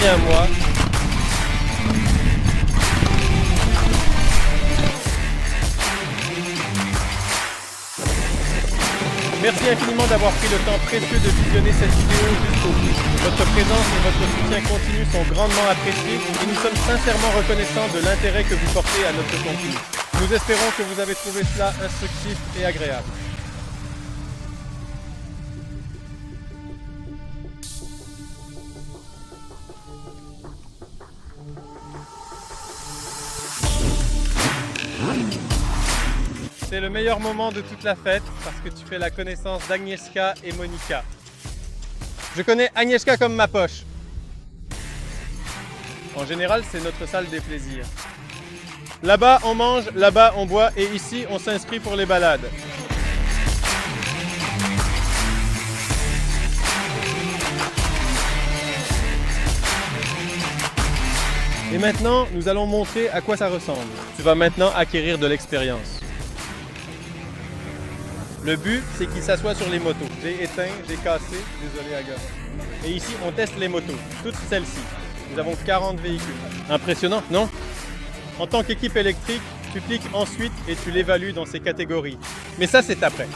Merci à moi. Merci infiniment d'avoir pris le temps précieux de visionner cette vidéo jusqu'au bout. Votre présence et votre soutien continu sont grandement appréciés et nous sommes sincèrement reconnaissants de l'intérêt que vous portez à notre contenu. Nous espérons que vous avez trouvé cela instructif et agréable. C'est le meilleur moment de toute la fête parce que tu fais la connaissance d'Agnieszka et Monika. Je connais Agnieszka comme ma poche. En général, c'est notre salle des plaisirs. Là-bas, on mange, là-bas, on boit et ici, on s'inscrit pour les balades. Et maintenant, nous allons montrer à quoi ça ressemble. Tu vas maintenant acquérir de l'expérience. Le but, c'est qu'il s'assoit sur les motos. J'ai éteint, j'ai cassé, désolé Aga. Et ici, on teste les motos, toutes celles-ci. Nous avons 40 véhicules. Impressionnant, non? En tant qu'équipe électrique, tu cliques ensuite et tu l'évalues dans ces catégories. Mais ça, c'est après.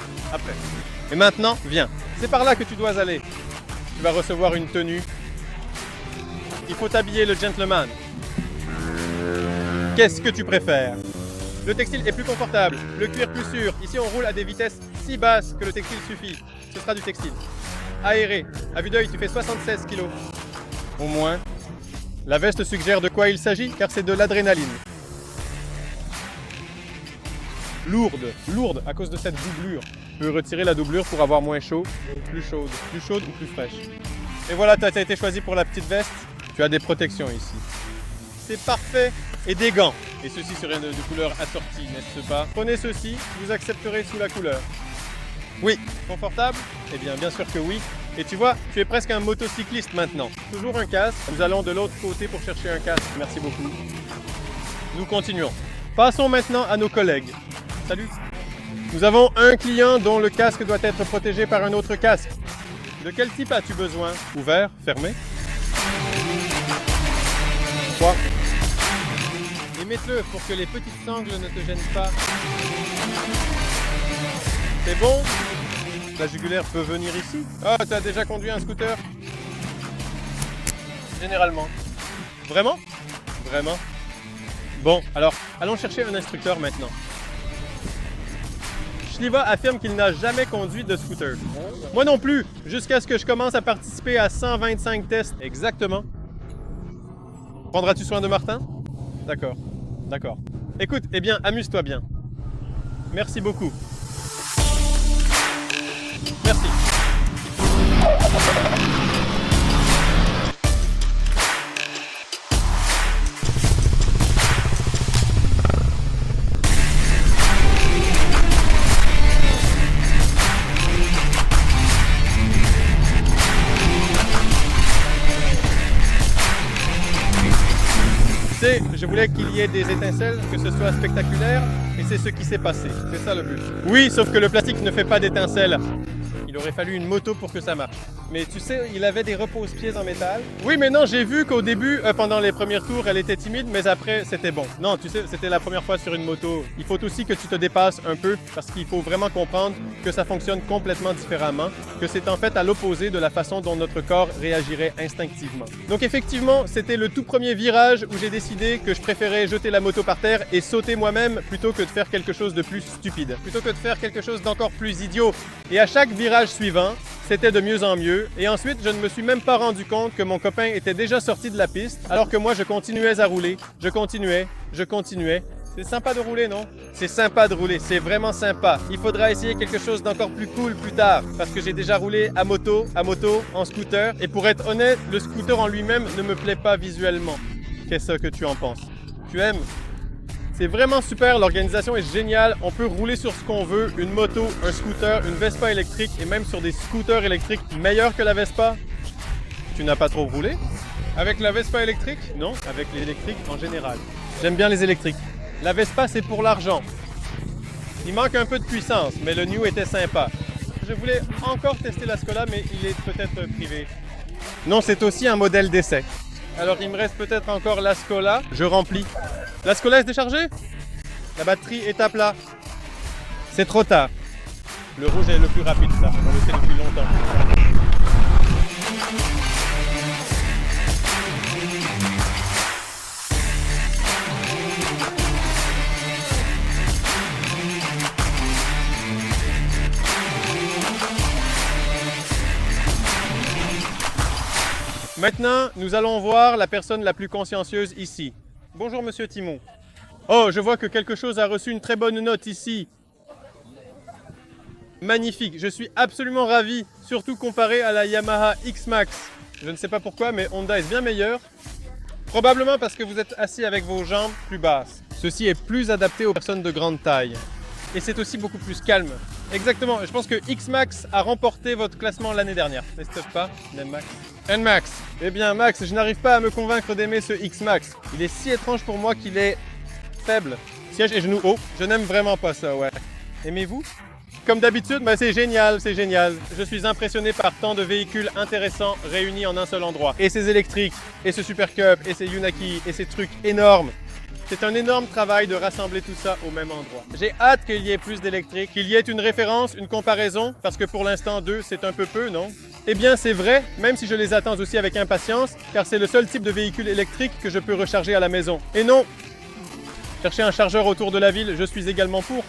Et maintenant, viens. C'est par là que tu dois aller. Tu vas recevoir une tenue. Il faut t'habiller le gentleman. Qu'est-ce que tu préfères? Le textile est plus confortable, le cuir plus sûr. Ici, on roule à des vitesses si basses que le textile suffit. Ce sera du textile. Aéré. À vue d'œil, tu fais 76 kg. Au moins. La veste suggère de quoi il s'agit, car c'est de l'adrénaline. Lourde à cause de cette doublure. Tu peux retirer la doublure pour avoir moins chaud, plus chaude ou plus fraîche. Et voilà, tu as été choisi pour la petite veste. Tu as des protections ici. C'est parfait. Et des gants. Et ceci serait de couleur assortie, n'est-ce pas? Prenez ceci, vous accepterez sous la couleur. Oui. Confortable? Eh bien, bien sûr que oui. Et tu vois, tu es presque un motocycliste maintenant. Toujours un casque. Nous allons de l'autre côté pour chercher un casque. Merci beaucoup. Nous continuons. Passons maintenant à nos collègues. Salut. Nous avons un client dont le casque doit être protégé par un autre casque. De quel type as-tu besoin? Ouvert? Fermé? 3. Et mets-le pour que les petites sangles ne te gênent pas. C'est bon? La jugulaire peut venir ici? Ah, tu as déjà conduit un scooter? Généralement. Vraiment? Vraiment? Bon, alors, allons chercher un instructeur maintenant. Shliva affirme qu'il n'a jamais conduit de scooter. Moi non plus, jusqu'à ce que je commence à participer à 125 tests. Exactement. Prendras-tu soin de Martin? D'accord. Écoute, eh bien, amuse-toi bien. Merci beaucoup. Merci. Je voulais qu'il y ait des étincelles, que ce soit spectaculaire, et c'est ce qui s'est passé. C'est ça le but. Oui, sauf que le plastique ne fait pas d'étincelles. Il aurait fallu une moto pour que ça marche. Mais tu sais, il avait des repose-pieds en métal. Oui, mais non, j'ai vu qu'au début, pendant les premiers tours, elle était timide, mais après, c'était bon. Non, tu sais, c'était la première fois sur une moto. Il faut aussi que tu te dépasses un peu, parce qu'il faut vraiment comprendre que ça fonctionne complètement différemment, que c'est en fait à l'opposé de la façon dont notre corps réagirait instinctivement. Donc effectivement, c'était le tout premier virage où j'ai décidé que je préférais jeter la moto par terre et sauter moi-même plutôt que de faire quelque chose de plus stupide, plutôt que de faire quelque chose d'encore plus idiot. Et à chaque virage suivant, c'était de mieux en mieux. Et ensuite, je ne me suis même pas rendu compte que mon copain était déjà sorti de la piste, alors que moi, je continuais à rouler. Je continuais. C'est sympa de rouler, non? C'est sympa de rouler, c'est vraiment sympa. Il faudra essayer quelque chose d'encore plus cool plus tard, parce que j'ai déjà roulé à moto, en scooter. Et pour être honnête, le scooter en lui-même ne me plaît pas visuellement. Qu'est-ce que tu en penses? Tu aimes? C'est vraiment super, l'organisation est géniale. On peut rouler sur ce qu'on veut, une moto, un scooter, une Vespa électrique et même sur des scooters électriques meilleurs que la Vespa. Tu n'as pas trop roulé? Avec la Vespa électrique? Non, avec les électriques en général. J'aime bien les électriques. La Vespa, c'est pour l'argent. Il manque un peu de puissance, mais le New était sympa. Je voulais encore tester la Skoda, mais il est peut-être privé. Non, c'est aussi un modèle d'essai. Alors il me reste peut-être encore la Scola. Je remplis. La Scola est déchargée? La batterie est à plat. C'est trop tard. Le rouge est le plus rapide, ça. On le sait depuis longtemps. Maintenant, nous allons voir la personne la plus consciencieuse ici. Bonjour, monsieur Timon. Oh, je vois que quelque chose a reçu une très bonne note ici. Magnifique, je suis absolument ravi, surtout comparé à la Yamaha X-Max. Je ne sais pas pourquoi, mais Honda est bien meilleur. Probablement parce que vous êtes assis avec vos jambes plus basses. Ceci est plus adapté aux personnes de grande taille. Et c'est aussi beaucoup plus calme. Exactement, je pense que X-Max a remporté votre classement l'année dernière. N'est-ce pas, N-Max? N-Max. Eh bien, Max, je n'arrive pas à me convaincre d'aimer ce X-Max. Il est si étrange pour moi qu'il est faible. Siège et genoux hauts. Je n'aime vraiment pas ça, ouais. Aimez-vous? Comme d'habitude, bah c'est génial, c'est génial. Je suis impressionné par tant de véhicules intéressants réunis en un seul endroit. Et ces électriques, et ce Super Cup, et ces Unaki, et ces trucs énormes. C'est un énorme travail de rassembler tout ça au même endroit. J'ai hâte qu'il y ait plus d'électriques, qu'il y ait une référence, une comparaison, parce que pour l'instant, 2, c'est un peu, non? Eh bien, c'est vrai, même si je les attends aussi avec impatience, car c'est le seul type de véhicule électrique que je peux recharger à la maison. Et non, chercher un chargeur autour de la ville, je suis également pour.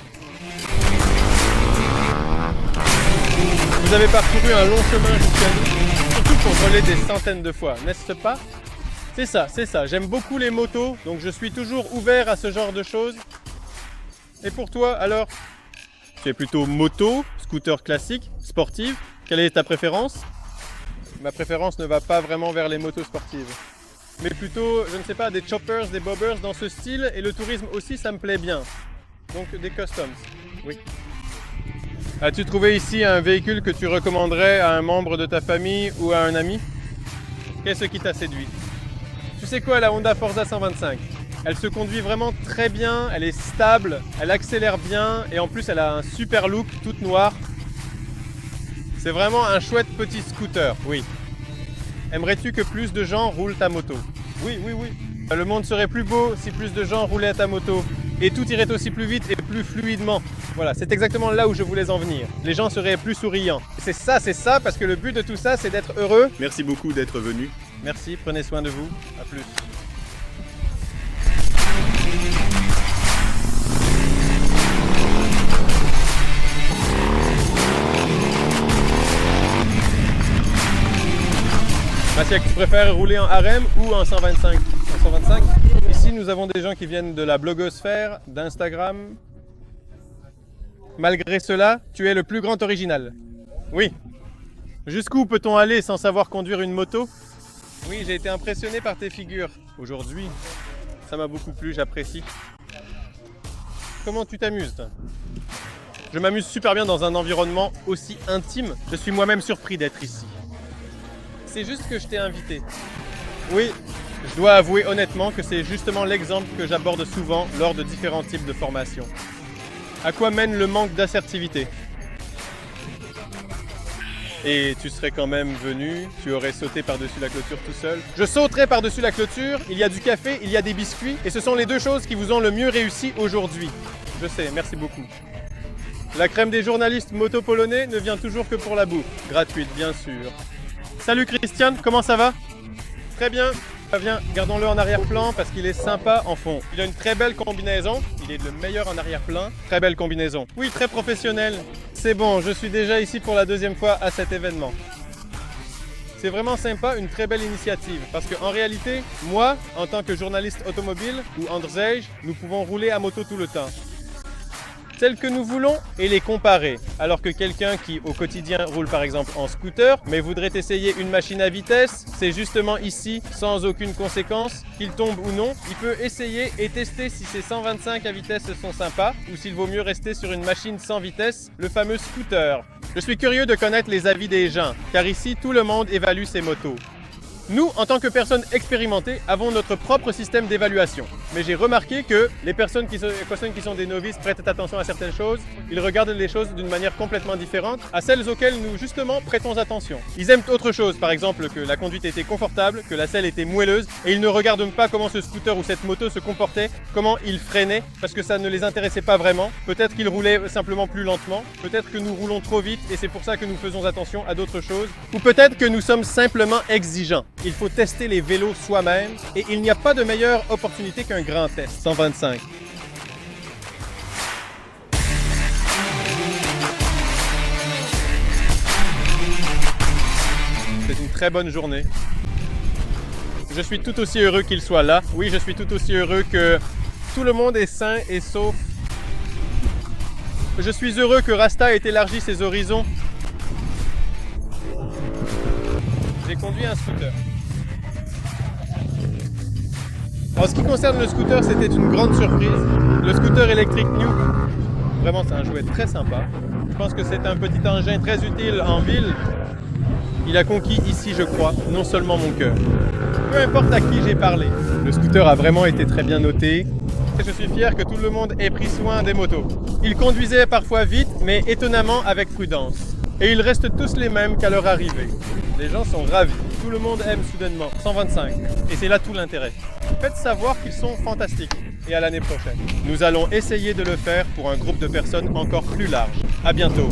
Vous avez parcouru un long chemin jusqu'à nous, surtout pour voler des centaines de fois, n'est-ce pas? C'est ça, j'aime beaucoup les motos, donc je suis toujours ouvert à ce genre de choses. Et pour toi, alors? Tu es plutôt moto, scooter classique, sportive? Quelle est ta préférence? Ma préférence ne va pas vraiment vers les motos sportives. Mais plutôt, je ne sais pas, des choppers, des bobbers dans ce style, et le tourisme aussi, ça me plaît bien. Donc des customs, oui. As-tu trouvé ici un véhicule que tu recommanderais à un membre de ta famille ou à un ami? Qu'est-ce qui t'a séduit? Tu sais quoi, la Honda Forza 125? Elle se conduit vraiment très bien, elle est stable, elle accélère bien et en plus elle a un super look toute noire. C'est vraiment un chouette petit scooter, oui. Aimerais-tu que plus de gens roulent ta moto? Oui. Le monde serait plus beau si plus de gens roulaient à ta moto. Et tout irait aussi plus vite et plus fluidement. Voilà, c'est exactement là où je voulais en venir. Les gens seraient plus souriants. C'est ça, parce que le but de tout ça, c'est d'être heureux. Merci beaucoup d'être venu. Merci, prenez soin de vous. À plus. Mathieu, tu préfères rouler en harem ou en 125? En 125? Ici, nous avons des gens qui viennent de la blogosphère, d'Instagram. Malgré cela, tu es le plus grand original. Oui. Jusqu'où peut-on aller sans savoir conduire une moto? Oui, j'ai été impressionné par tes figures. Aujourd'hui, ça m'a beaucoup plu, j'apprécie. Comment tu t'amuses, toi? Je m'amuse super bien dans un environnement aussi intime. Je suis moi-même surpris d'être ici. C'est juste que je t'ai invité. Oui, je dois avouer honnêtement que c'est justement l'exemple que j'aborde souvent lors de différents types de formations. À quoi mène le manque d'assertivité? Et tu serais quand même venu, tu aurais sauté par-dessus la clôture tout seul. Je sauterai par-dessus la clôture, il y a du café, il y a des biscuits, et ce sont les deux choses qui vous ont le mieux réussi aujourd'hui. Je sais, merci beaucoup. La crème des journalistes moto-polonais ne vient toujours que pour la bouffe, gratuite bien sûr. Salut Christian, comment ça va? Très bien. Viens, gardons-le en arrière-plan parce qu'il est sympa en fond. Il a une très belle combinaison, il est le meilleur en arrière-plan. Très belle combinaison. Oui, très professionnel. C'est bon, je suis déjà ici pour la deuxième fois à cet événement. C'est vraiment sympa, une très belle initiative. Parce qu'en réalité, moi, en tant que journaliste automobile, ou Andrzej, nous pouvons rouler à moto tout le temps. Celles que nous voulons et les comparer. Alors que quelqu'un qui au quotidien roule par exemple en scooter, mais voudrait essayer une machine à vitesse, c'est justement ici, sans aucune conséquence, qu'il tombe ou non, il peut essayer et tester si ces 125 à vitesse sont sympas ou s'il vaut mieux rester sur une machine sans vitesse, le fameux scooter. Je suis curieux de connaître les avis des gens, car ici tout le monde évalue ses motos. Nous, en tant que personnes expérimentées, avons notre propre système d'évaluation. Mais j'ai remarqué que les personnes qui sont des novices prêtent attention à certaines choses. Ils regardent les choses d'une manière complètement différente à celles auxquelles nous, justement, prêtons attention. Ils aiment autre chose, par exemple que la conduite était confortable, que la selle était moelleuse, et ils ne regardent pas comment ce scooter ou cette moto se comportait, comment il freinait, parce que ça ne les intéressait pas vraiment. Peut-être qu'ils roulaient simplement plus lentement, peut-être que nous roulons trop vite et c'est pour ça que nous faisons attention à d'autres choses, ou peut-être que nous sommes simplement exigeants. Il faut tester les vélos soi-même et il n'y a pas de meilleure opportunité qu'un grand test. 125. C'est une très bonne journée. Je suis tout aussi heureux qu'il soit là. Oui, je suis tout aussi heureux que tout le monde est sain et sauf. Je suis heureux que Rasta ait élargi ses horizons. J'ai conduit un scooter. En ce qui concerne le scooter, c'était une grande surprise. Le scooter électrique New, vraiment c'est un jouet très sympa. Je pense que c'est un petit engin très utile en ville. Il a conquis ici, je crois, non seulement mon cœur. Peu importe à qui j'ai parlé, le scooter a vraiment été très bien noté. Et je suis fier que tout le monde ait pris soin des motos. Ils conduisaient parfois vite, mais étonnamment avec prudence. Et ils restent tous les mêmes qu'à leur arrivée. Les gens sont ravis. Tout le monde aime soudainement. 125. Et c'est là tout l'intérêt. Faites savoir qu'ils sont fantastiques. Et à l'année prochaine. Nous allons essayer de le faire pour un groupe de personnes encore plus large. À bientôt.